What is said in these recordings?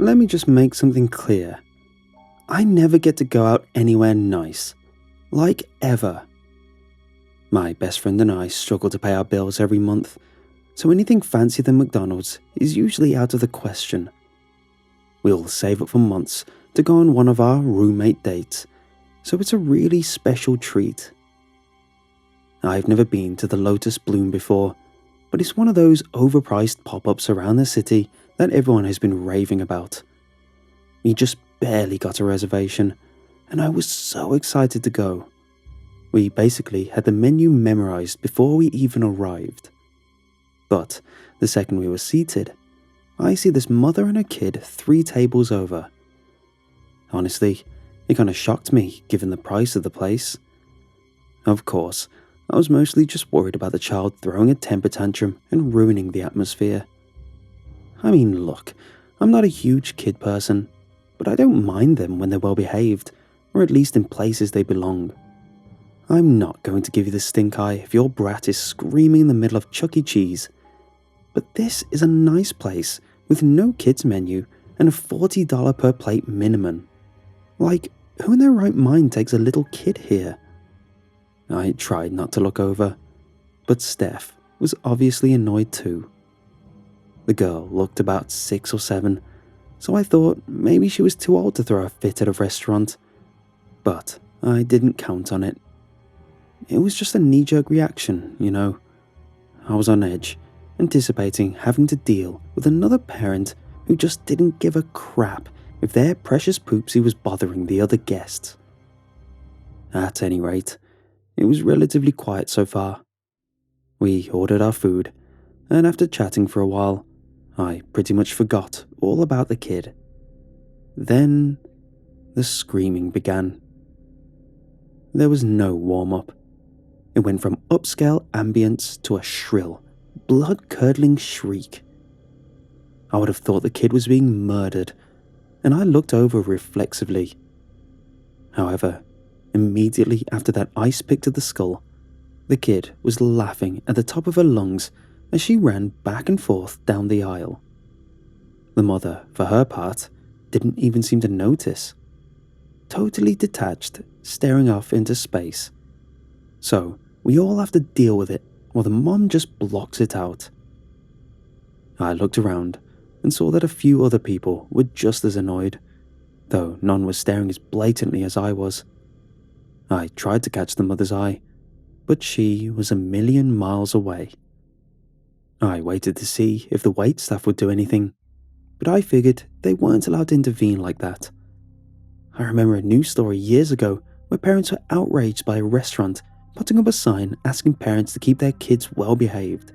let me just make something clear. I never get to go out anywhere nice. Like ever. My best friend and I struggle to pay our bills every month, so anything fancier than McDonald's is usually out of the question. We'll save up for months to go on one of our roommate dates, so it's a really special treat. I've never been to the Lotus Bloom before, but it's one of those overpriced pop-ups around the city that everyone has been raving about. We just barely got a reservation, and I was so excited to go. We basically had the menu memorized before we even arrived. But the second we were seated, I see this mother and her kid 3 tables over. Honestly, it kinda shocked me given the price of the place. Of course, I was mostly just worried about the child throwing a temper tantrum and ruining the atmosphere. I mean, look, I'm not a huge kid person, but I don't mind them when they're well behaved, or at least in places they belong. I'm not going to give you the stink eye if your brat is screaming in the middle of Chuck E. Cheese, but this is a nice place with no kids menu and a $40 per plate minimum. Like, who in their right mind takes a little kid here? I tried not to look over, but Steph was obviously annoyed too. The girl looked about 6 or 7, so I thought maybe she was too old to throw a fit at a restaurant, but I didn't count on it. It was just a knee-jerk reaction, you know. I was on edge, anticipating having to deal with another parent who just didn't give a crap if their precious poopsie was bothering the other guests. At any rate, it was relatively quiet so far. We ordered our food, and after chatting for a while, I pretty much forgot all about the kid. Then, the screaming began. There was no warm-up. It went from upscale ambience to a shrill, blood-curdling shriek. I would have thought the kid was being murdered, and I looked over reflexively. However, immediately after that ice pick to the skull, the kid was laughing at the top of her lungs as she ran back and forth down the aisle. The mother, for her part, didn't even seem to notice. Totally detached, staring off into space. So, we all have to deal with it while the mom just blocks it out. I looked around and saw that a few other people were just as annoyed, though none was staring as blatantly as I was. I tried to catch the mother's eye, but she was a million miles away. I waited to see if the waitstaff would do anything, but I figured they weren't allowed to intervene like that. I remember a news story years ago where parents were outraged by a restaurant putting up a sign asking parents to keep their kids well behaved.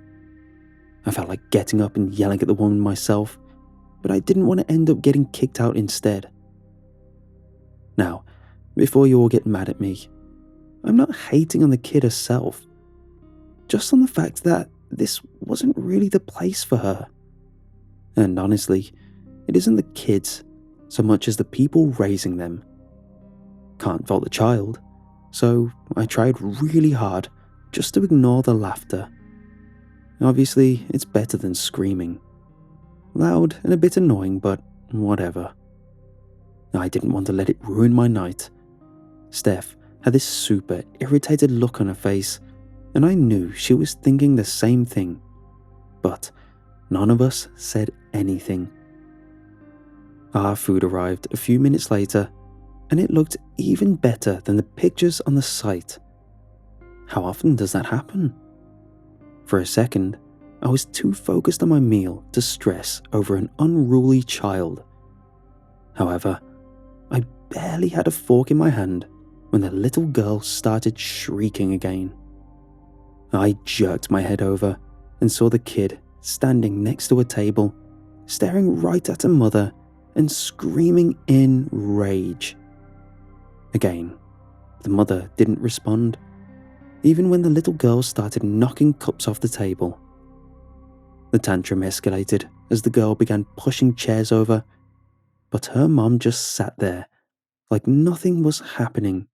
I felt like getting up and yelling at the woman myself, but I didn't want to end up getting kicked out instead. Now, before you all get mad at me, I'm not hating on the kid herself, just on the fact that this wasn't really the place for her. And honestly, it isn't the kids so much as the people raising them. Can't fault the child, so I tried really hard just to ignore the laughter. Obviously, it's better than screaming. Loud and a bit annoying, but whatever. I didn't want to let it ruin my night. Steph had this super irritated look on her face, and I knew she was thinking the same thing. But none of us said anything. Our food arrived a few minutes later, and it looked even better than the pictures on the site. How often does that happen? For a second, I was too focused on my meal to stress over an unruly child. However, I barely had a fork in my hand when the little girl started shrieking again. I jerked my head over and saw the kid standing next to a table, staring right at her mother and screaming in rage. Again, the mother didn't respond, even when the little girl started knocking cups off the table. The tantrum escalated as the girl began pushing chairs over, but her mom just sat there like nothing was happening.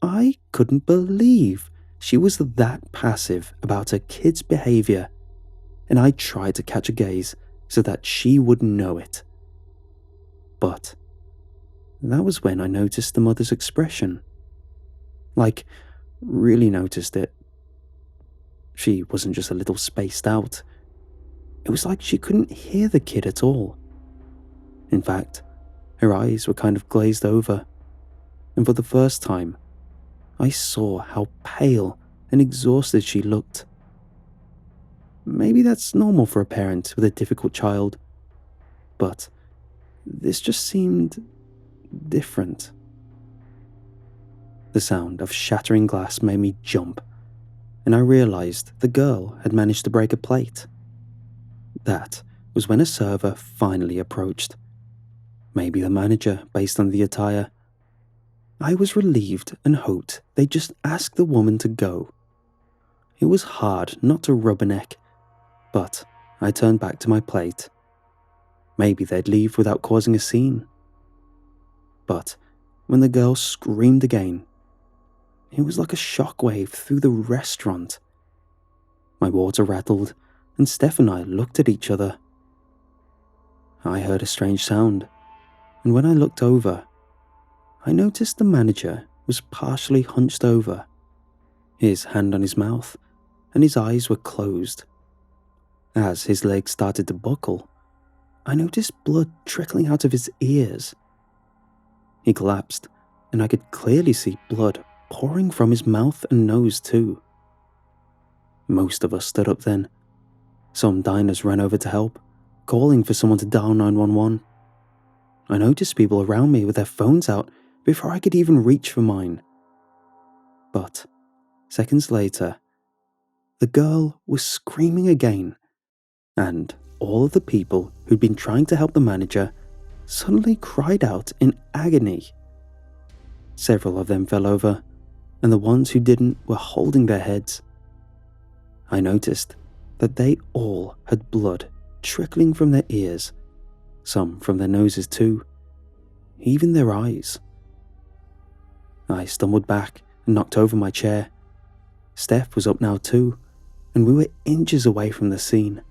I couldn't believe she was that passive about her kid's behavior, and I tried to catch a gaze so that she would know it. But that was when I noticed the mother's expression. Like, really noticed it. She wasn't just a little spaced out. It was like she couldn't hear the kid at all. In fact, her eyes were kind of glazed over, and for the first time, I saw how pale and exhausted she looked. Maybe that's normal for a parent with a difficult child, but this just seemed different. The sound of shattering glass made me jump, and I realized the girl had managed to break a plate. That was when a server finally approached. Maybe the manager, based on the attire. I was relieved and hoped they'd just ask the woman to go. It was hard not to rubberneck, but I turned back to my plate. Maybe they'd leave without causing a scene. But when the girl screamed again, it was like a shockwave through the restaurant. My water rattled, and Steph and I looked at each other. I heard a strange sound, and when I looked over, I noticed the manager was partially hunched over, his hand on his mouth, and his eyes were closed. As his legs started to buckle, I noticed blood trickling out of his ears. He collapsed, and I could clearly see blood pouring from his mouth and nose too. Most of us stood up then. Some diners ran over to help, calling for someone to dial 911. I noticed people around me with their phones out before I could even reach for mine. But seconds later, the girl was screaming again, and all of the people who'd been trying to help the manager suddenly cried out in agony. Several of them fell over, and the ones who didn't were holding their heads. I noticed that they all had blood trickling from their ears, some from their noses too, even their eyes. I stumbled back and knocked over my chair. Steph was up now too, and we were inches away from the scene.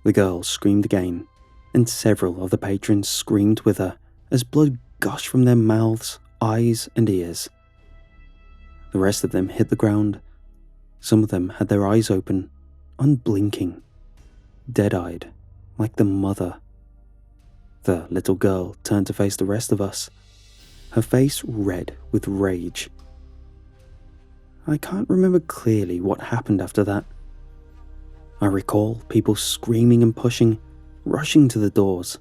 The girl screamed again, and several of the patrons screamed with her as blood gushed from their mouths, eyes, and ears. The rest of them hit the ground. Some of them had their eyes open, unblinking, dead-eyed, like the mother. The little girl turned to face the rest of us, her face red with rage. I can't remember clearly what happened after that. I recall people screaming and pushing, rushing to the doors.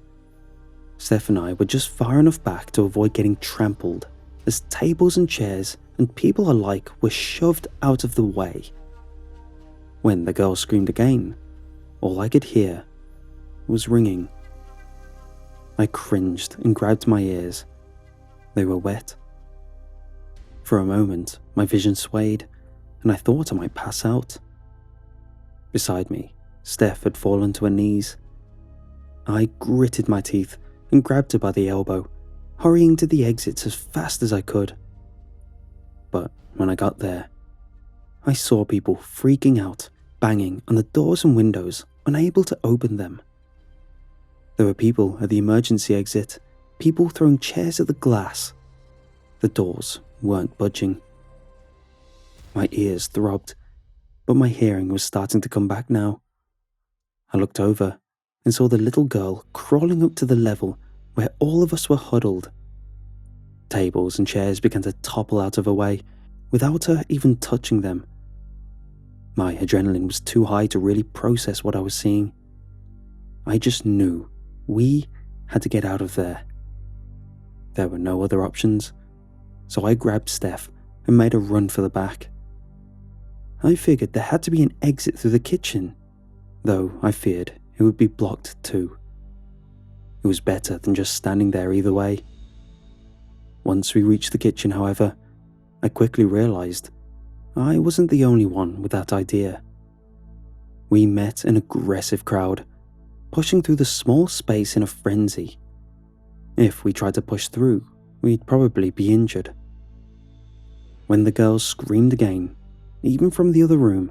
Steph and I were just far enough back to avoid getting trampled as tables and chairs and people alike were shoved out of the way. When the girl screamed again, all I could hear was ringing. I cringed and grabbed my ears. They were wet. For a moment, my vision swayed, and I thought I might pass out. Beside me, Steph had fallen to her knees. I gritted my teeth and grabbed her by the elbow, hurrying to the exits as fast as I could. But when I got there, I saw people freaking out, banging on the doors and windows, unable to open them. There were people at the emergency exit, people throwing chairs at the glass. The doors weren't budging. My ears throbbed, but my hearing was starting to come back now. I looked over and saw the little girl crawling up to the level where all of us were huddled. Tables and chairs began to topple out of her way, without her even touching them. My adrenaline was too high to really process what I was seeing. I just knew we had to get out of there. There were no other options, so I grabbed Steph and made a run for the back. I figured there had to be an exit through the kitchen, though I feared it would be blocked too. It was better than just standing there either way. Once we reached the kitchen, however, I quickly realized I wasn't the only one with that idea. We met an aggressive crowd, pushing through the small space in a frenzy. If we tried to push through, we'd probably be injured. When the girl screamed again, even from the other room,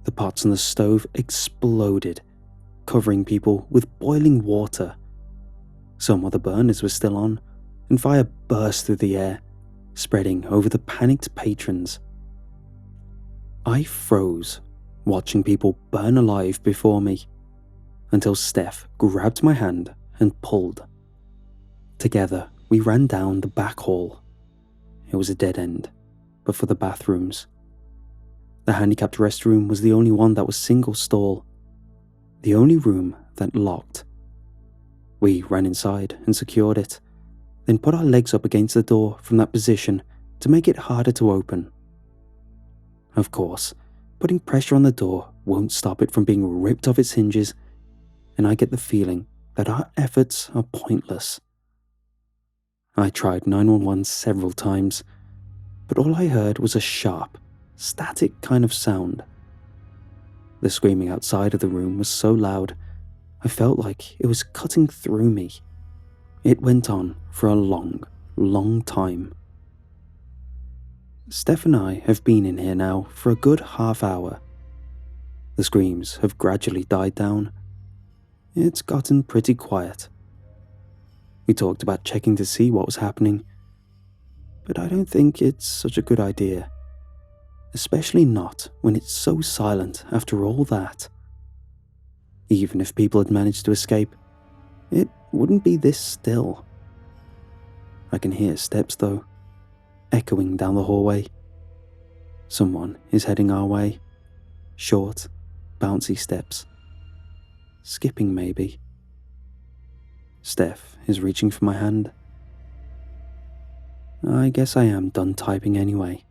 the pots on the stove exploded, covering people with boiling water. Some of the burners were still on, and fire burst through the air, spreading over the panicked patrons. I froze, watching people burn alive before me, until Steph grabbed my hand and pulled. Together, we ran down the back hall. It was a dead end, but for the bathrooms. The handicapped restroom was the only one that was single stall, the only room that locked. We ran inside and secured it, then put our legs up against the door from that position to make it harder to open. Of course, putting pressure on the door won't stop it from being ripped off its hinges, and I get the feeling that our efforts are pointless. I tried 911 several times, but all I heard was a sharp, static kind of sound. The screaming outside of the room was so loud, I felt like it was cutting through me. It went on for a long, long time. Steph and I have been in here now for a good half hour. The screams have gradually died down. It's gotten pretty quiet. We talked about checking to see what was happening, but I don't think it's such a good idea, especially not when it's so silent after all that. Even if people had managed to escape, it wouldn't be this still. I can hear steps though, echoing down the hallway. Someone is heading our way. Short, bouncy steps. Skipping maybe. Steph is reaching for my hand. I guess I am done typing anyway.